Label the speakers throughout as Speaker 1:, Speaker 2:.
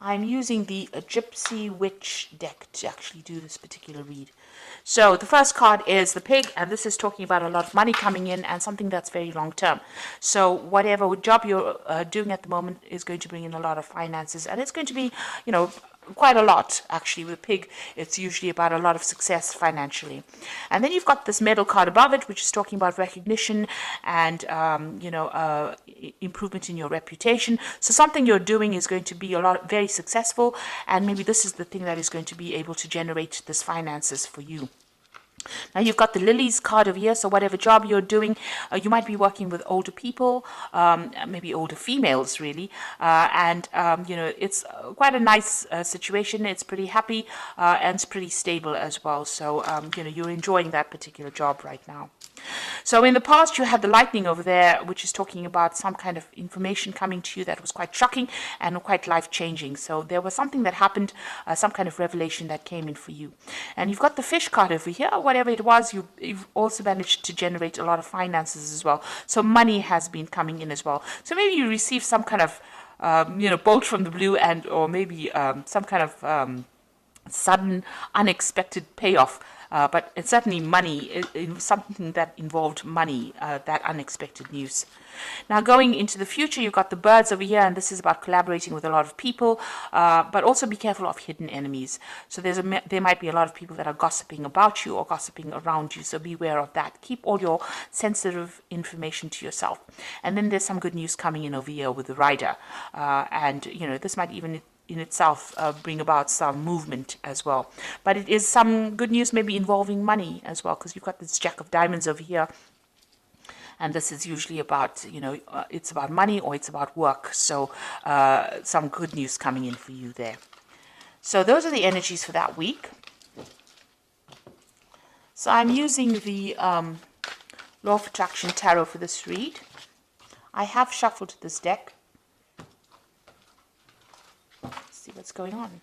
Speaker 1: I'm using the Gypsy Witch deck to actually do this particular read. So the first card is the pig, and this is talking about a lot of money coming in and something that's very long term. So whatever job you're doing at the moment is going to bring in a lot of finances, and it's going to be, quite a lot actually. With pig, it's usually about a lot of success financially. And then you've got this medal card above it, which is talking about recognition and improvement in your reputation. So something you're doing is going to be very successful, and maybe this is the thing that is going to be able to generate this finances for you. Now you've got the lilies card over here, so whatever job you're doing, you might be working with older people, maybe older females really, and it's quite a nice situation. It's pretty happy and it's pretty stable as well, so you're enjoying that particular job right now. So in the past you had the lightning over there, which is talking about some kind of information coming to you that was quite shocking and quite life-changing. So there was something that happened, some kind of revelation that came in for you. And you've got the fish card over here. Whatever it was, you've also managed to generate a lot of finances as well. So money has been coming in as well. So maybe you received some kind of bolt from the blue, or maybe some kind of sudden unexpected payoff. But it's certainly money, something that involved money, that unexpected news. Now going into the future, you've got the birds over here, and this is about collaborating with a lot of people, but also be careful of hidden enemies. So there might be a lot of people that are gossiping about you or gossiping around you, so beware of that. Keep all your sensitive information to yourself. And then there's some good news coming in over here with the rider, and this might even in itself bring about some movement as well. But it is some good news maybe involving money as well, because you've got this Jack of Diamonds over here. And this is usually about, it's about money or it's about work. So some good news coming in for you there. So those are the energies for that week. So I'm using the Law of Attraction Tarot for this read. I have shuffled this deck. See what's going on.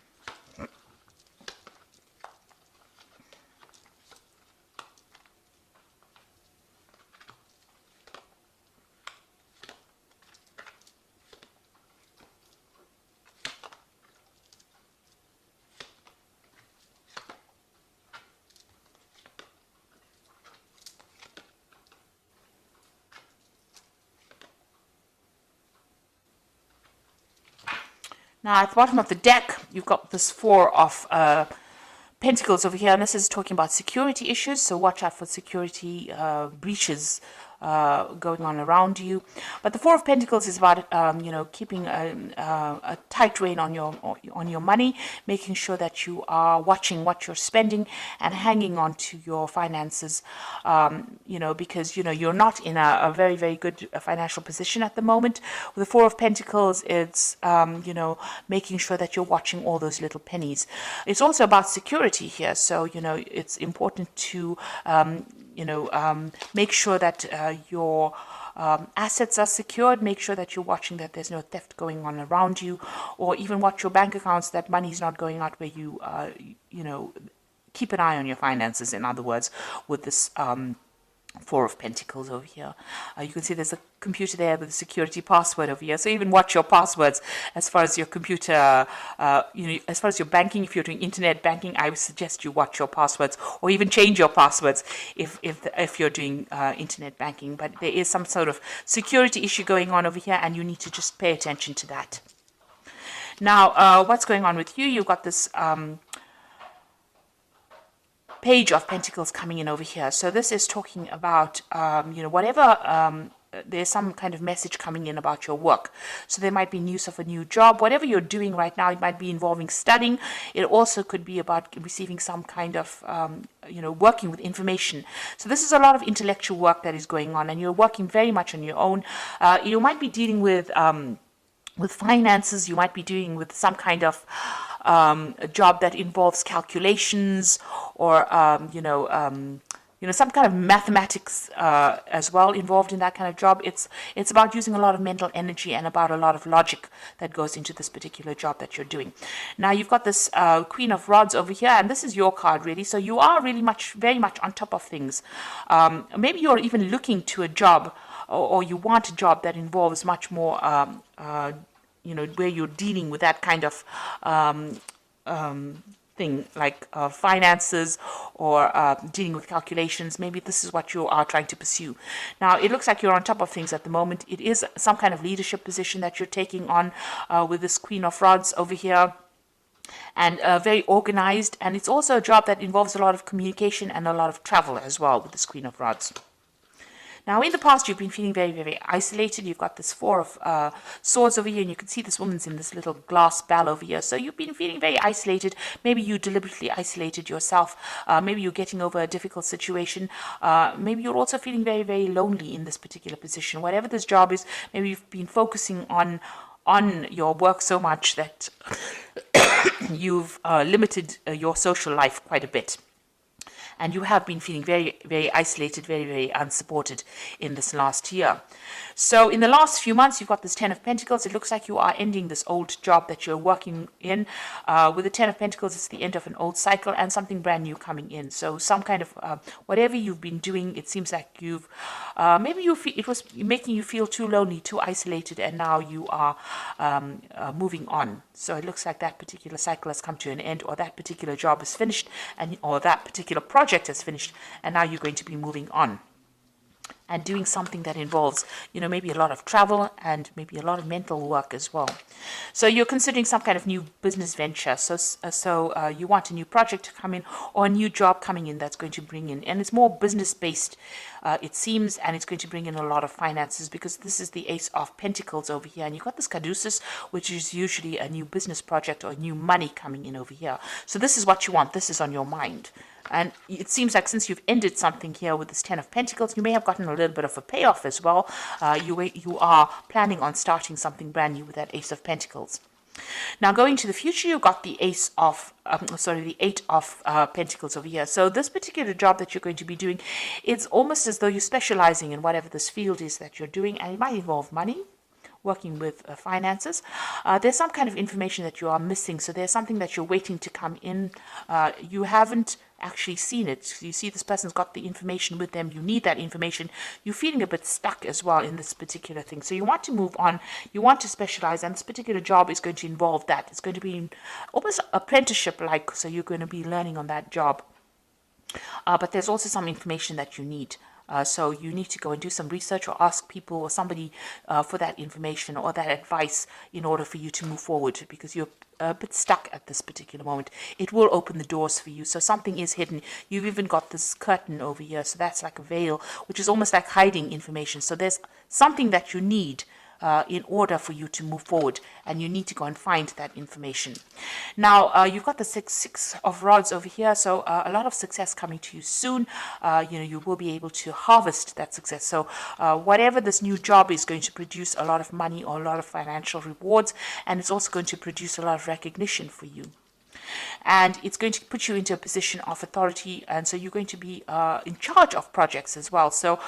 Speaker 1: Now at the bottom of the deck, you've got this Four of Pentacles over here, and this is talking about security issues, so watch out for security breaches going on around you. But the Four of Pentacles is about keeping a tight rein on your money, making sure that you are watching what you're spending and hanging on to your finances, because you're not in a very, very good financial position at the moment. With the Four of Pentacles, it's making sure that you're watching all those little pennies. It's also about security here, so it's important to make sure that your assets are secured. Make sure that you're watching that there's no theft going on around you, or even watch your bank accounts, that money's not going out where you, keep an eye on your finances, in other words, with this Four of Pentacles over here. You can see there's a computer there with a security password over here. So even watch your passwords as far as your computer, as far as your banking. If you're doing internet banking, I would suggest you watch your passwords, or even change your passwords if you're doing internet banking. But there is some sort of security issue going on over here, and you need to just pay attention to that. Now, what's going on with you? You've got this Page of Pentacles coming in over here. So this is talking about, whatever, there's some kind of message coming in about your work. So there might be news of a new job. Whatever you're doing right now, it might be involving studying. It also could be about receiving some kind of, working with information. So this is a lot of intellectual work that is going on, and you're working very much on your own. You might be dealing with finances. You might be dealing with some kind of a job that involves calculations, or some kind of mathematics as well involved in that kind of job. It's about using a lot of mental energy and about a lot of logic that goes into this particular job that you're doing. Now you've got this Queen of Rods over here, and this is your card really. So you are really very much on top of things. Maybe you're even looking to a job, or you want a job that involves much more where you're dealing with that kind of thing, like finances or dealing with calculations. Maybe this is what you are trying to pursue. Now, it looks like you're on top of things at the moment. It is some kind of leadership position that you're taking on with this Queen of Rods over here, and very organized. And it's also a job that involves a lot of communication and a lot of travel as well with this Queen of Rods. Now, in the past, you've been feeling very, very isolated. You've got this Four of Swords over here, and you can see this woman's in this little glass bell over here. So you've been feeling very isolated. Maybe you deliberately isolated yourself. Maybe you're getting over a difficult situation. Maybe you're also feeling very, very lonely in this particular position. Whatever this job is, maybe you've been focusing on your work so much that you've limited your social life quite a bit. And you have been feeling very, very isolated, very, very unsupported in this last year. So in the last few months, you've got this Ten of Pentacles. It looks like you are ending this old job that you're working in. With the Ten of Pentacles, it's the end of an old cycle and something brand new coming in. So some kind of, whatever you've been doing, it seems like you've, maybe it was making you feel too lonely, too isolated, and now you are moving on. So it looks like that particular cycle has come to an end, or that particular job is finished, or that particular project is finished, and now you're going to be moving on and doing something that involves, maybe a lot of travel and maybe a lot of mental work as well. So you're considering some kind of new business venture. So you want a new project to come in, or a new job coming in that's going to bring in, and it's more business based, it seems, and it's going to bring in a lot of finances, because this is the Ace of Pentacles over here, and you've got this Caduceus, which is usually a new business project or new money coming in over here. So this is what you want. This is on your mind. And it seems like since you've ended something here with this Ten of Pentacles, you may have gotten a little bit of a payoff as well. You are planning on starting something brand new with that Ace of Pentacles. Now, going to the future, you've got the Eight of Pentacles over here. So this particular job that you're going to be doing, it's almost as though you're specializing in whatever this field is that you're doing, and it might involve money, working with finances. There's some kind of information that you are missing. So there's something that you're waiting to come in. You haven't actually seen it. You see this person's got the information with them. You need that information. You're feeling a bit stuck as well in this particular thing. So you want to move on. You want to specialize, and this particular job is going to involve that. It's going to be almost apprenticeship-like. So you're going to be learning on that job. But there's also some information that you need. So you need to go and do some research, or ask people or somebody for that information or that advice in order for you to move forward, because you're a bit stuck at this particular moment. It will open the doors for you. So something is hidden. You've even got this curtain over here. So that's like a veil, which is almost like hiding information. So there's something that you need in order for you to move forward, and you need to go and find that information. Now, you've got the Six of Rods over here, so a lot of success coming to you soon. You will be able to harvest that success. So whatever this new job is going to produce a lot of money or a lot of financial rewards, and it's also going to produce a lot of recognition for you. And it's going to put you into a position of authority, and so you're going to be in charge of projects as well. So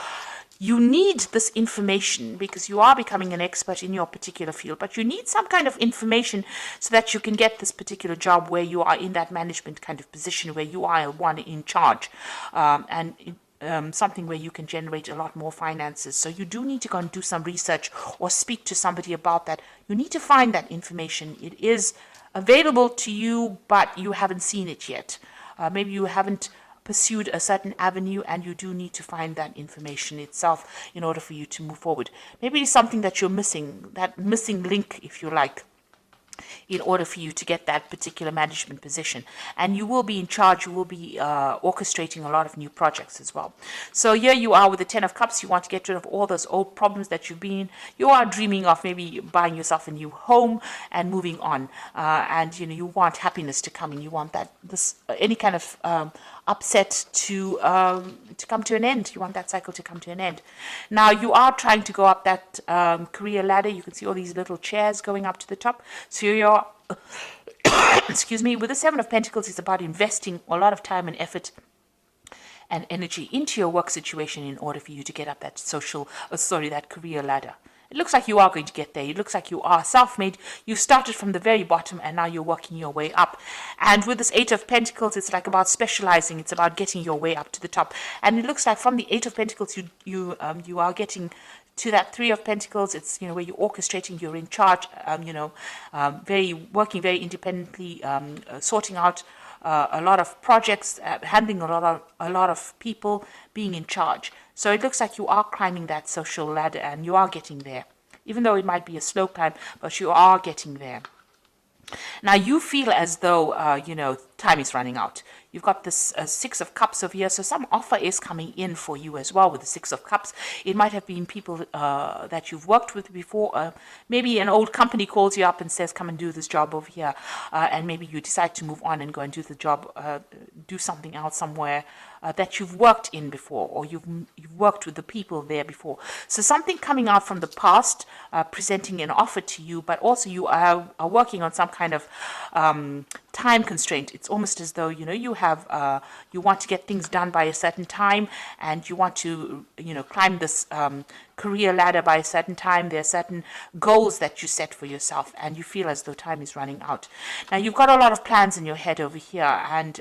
Speaker 1: you need this information because you are becoming an expert in your particular field, but you need some kind of information so that you can get this particular job where you are in that management kind of position, where you are one in charge, something where you can generate a lot more finances. So you do need to go and do some research or speak to somebody about that. You need to find that information. It is available to you, but you haven't seen it yet. Maybe you haven't pursued a certain avenue, and you do need to find that information itself in order for you to move forward. Maybe it's something that you're missing, that missing link, if you like, in order for you to get that particular management position. And you will be in charge, you will be orchestrating a lot of new projects as well. So here you are with the Ten of Cups. You want to get rid of all those old problems that you are dreaming of maybe buying yourself a new home and moving on. And you want happiness to come in. You want any kind of upset to come to an end. You want that cycle to come to an end. Now you are trying to go up that career ladder. You can see all these little chairs going up to the top. So you're excuse me, with the Seven of Pentacles, it's about investing a lot of time and effort and energy into your work situation in order for you to get up that that career ladder. It looks like you are going to get there. It looks like you are self-made. You started from the very bottom, and now you're working your way up. And with this Eight of Pentacles, it's like about specializing. It's about getting your way up to the top. And it looks like from the Eight of Pentacles, you are getting to that Three of Pentacles. It's, you know, where you're orchestrating, you're in charge, working very independently, sorting out a lot of projects, handling a lot of people, being in charge. So it looks like you are climbing that social ladder and you are getting there. Even though it might be a slow climb, but you are getting there. Now you feel as though, time is running out. You've got this Six of Cups over here, so some offer is coming in for you as well with the Six of Cups. It might have been people that you've worked with before. Maybe an old company calls you up and says, come and do this job over here. And maybe you decide to move on and go and do the job, do something else somewhere that you've worked in before, or you've worked with the people there before. So something coming out from the past, presenting an offer to you, but also you are working on some kind of time constraint. It's almost as though, you have, you want to get things done by a certain time, and you want to, climb this career ladder by a certain time. There are certain goals that you set for yourself, and you feel as though time is running out. Now, you've got a lot of plans in your head over here, and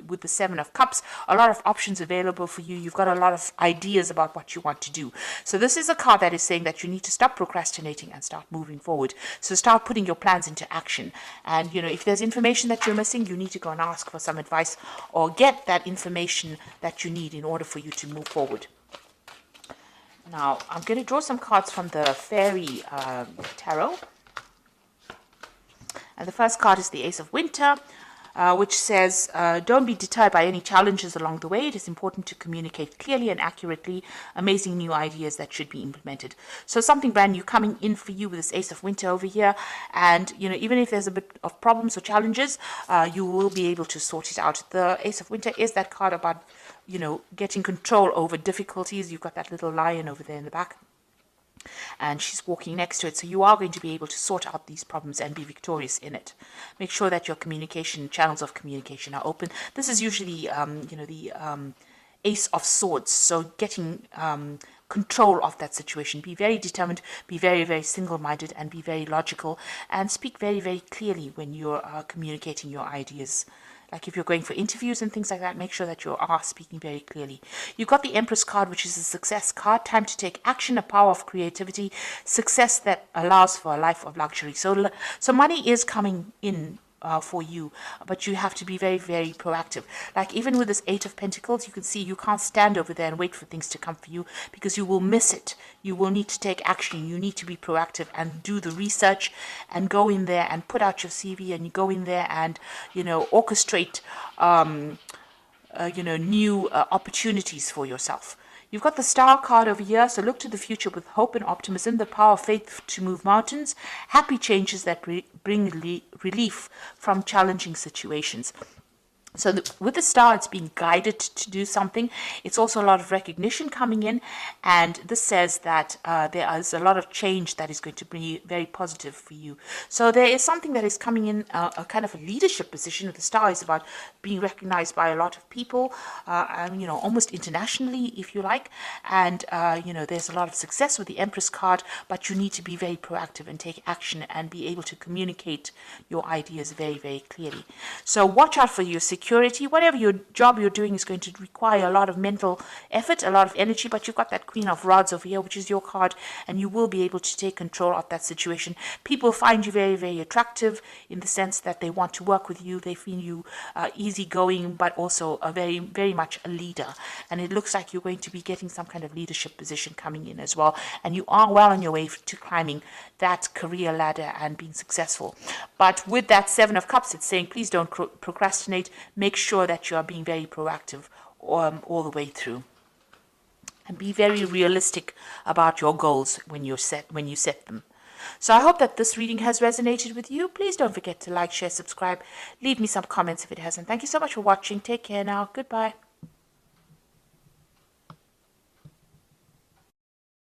Speaker 1: with the Seven of Cups, a lot of options available for you. You've got a lot of ideas about what you want to do. So this is a card that is saying that you need to stop procrastinating and start moving forward. So start putting your plans into action. And, if there's information that you're missing, you need to go and ask for some advice or get that information that you need in order for you to move forward. Now, I'm going to draw some cards from the Fairy Tarot. And the first card is the Ace of Winter, which says, don't be deterred by any challenges along the way. It is important to communicate clearly and accurately amazing new ideas that should be implemented. So something brand new coming in for you with this Ace of Winter over here. And, even if there's a bit of problems or challenges, you will be able to sort it out. The Ace of Winter is that card about, getting control over difficulties. You've got that little lion over there in the back, and she's walking next to it. So you are going to be able to sort out these problems and be victorious in it. Make sure that your channels of communication are open. This is usually, the Ace of Swords. So getting control of that situation. Be very determined, be very, very single-minded, and be very logical, and speak very, very clearly when you're communicating your ideas. Like if you're going for interviews and things like that, make sure that you are speaking very clearly. You've got the Empress card, which is a success card. Time to take action, a power of creativity, success that allows for a life of luxury. So money is coming in for you, but you have to be very, very proactive. Like even with this Eight of Pentacles, you can see you can't stand over there and wait for things to come for you, because you will miss it. You will need to take action. You need to be proactive and do the research and go in there and put out your CV, and you go in there and, orchestrate, new opportunities for yourself. You've got the Star card over here, so look to the future with hope and optimism, the power of faith to move mountains, happy changes that bring relief from challenging situations. So with the Star, it's being guided to do something. It's also a lot of recognition coming in, and this says that there is a lot of change that is going to be very positive for you. So there is something that is coming in, a kind of a leadership position. With the Star is about being recognized by a lot of people, almost internationally, if you like. And, there's a lot of success with the Empress card, but you need to be very proactive and take action and be able to communicate your ideas very, very clearly. So watch out for your security. Whatever your job you're doing is going to require a lot of mental effort, a lot of energy, but you've got that Queen of Rods over here, which is your card, and you will be able to take control of that situation. People find you very, very attractive in the sense that they want to work with you. They feel you easygoing, but also a very, very much a leader. And it looks like you're going to be getting some kind of leadership position coming in as well. And you are well on your way to climbing that career ladder and being successful. But with that Seven of Cups, it's saying, please don't procrastinate. Make sure that you are being very proactive all the way through. And be very realistic about your goals when you set them. So I hope that this reading has resonated with you. Please don't forget to like, share, subscribe. Leave me some comments if it hasn't. Thank you so much for watching. Take care now. Goodbye.